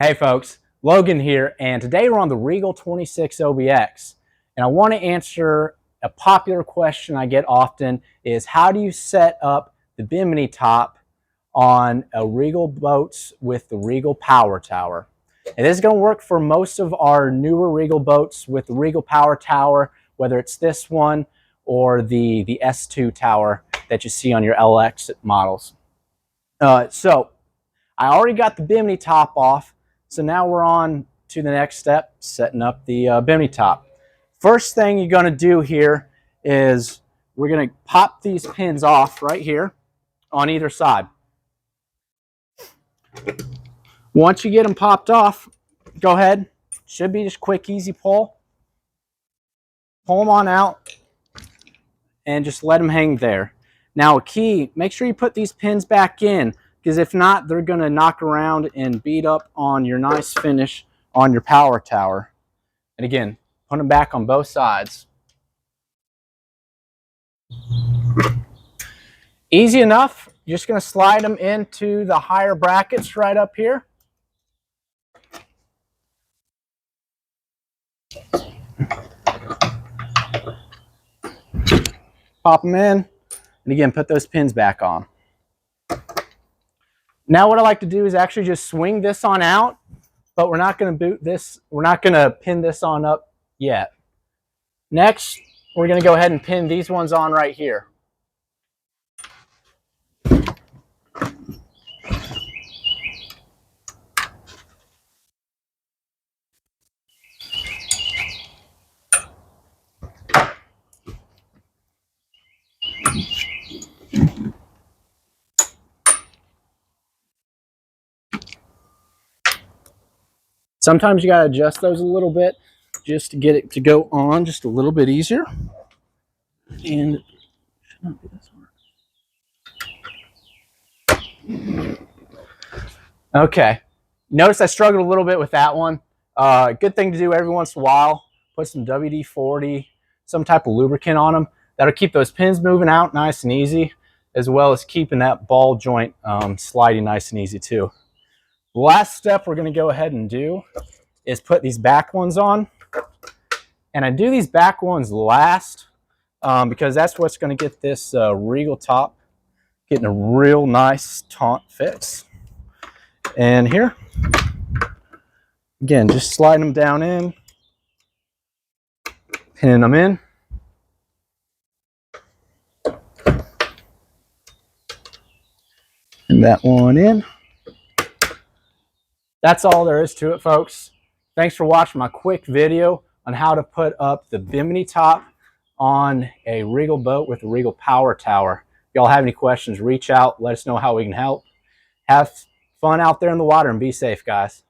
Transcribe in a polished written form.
Hey folks, Logan here, and today we're on the Regal 26 OBX, and I want to answer a popular question I get often is how do you set up the Bimini top on a Regal boats with the Regal PowerTower? And this is going to work for most of our newer Regal boats with the Regal PowerTower, whether it's this one or the S2 tower that you see on your LX models. So I already got the Bimini top off. So now we're on to the next step, setting up the Bimini top. First thing you're going to do here is we're going to pop these pins off right here on either side. Once you get them popped off, go ahead. Should be just quick, easy pull. Pull them on out and just let them hang there. Now a key, make sure you put these pins back in, because if not, they're going to knock around and beat up on your nice finish on your PowerTower. And again, put them back on both sides. Easy enough. You're just going to slide them into the higher brackets right up here. Pop them in. And again, put those pins back on. Now what I like to do is actually just swing this on out, but we're not going to boot this. We're not going to pin this on up yet. Next, we're going to go ahead and pin these ones on right here. Sometimes you got to adjust those a little bit just to get it to go on just a little bit easier. And it should not be this hard. Okay. Notice I struggled a little bit with that one. Good thing to do every once in a while. Put some WD-40, some type of lubricant on them. That'll keep those pins moving out nice and easy, as well as keeping that ball joint sliding nice and easy too. The last step we're going to go ahead and do is put these back ones on. And I do these back ones last because that's what's going to get this Regal top getting a real nice taut fix. And here, again, just sliding them down in, pinning them in. And that one in. That's all there is to it, folks. Thanks for watching my quick video on how to put up the Bimini top on a Regal boat with a Regal PowerTower. If y'all have any questions, reach out. Let us know how we can help. Have fun out there in the water and be safe, guys.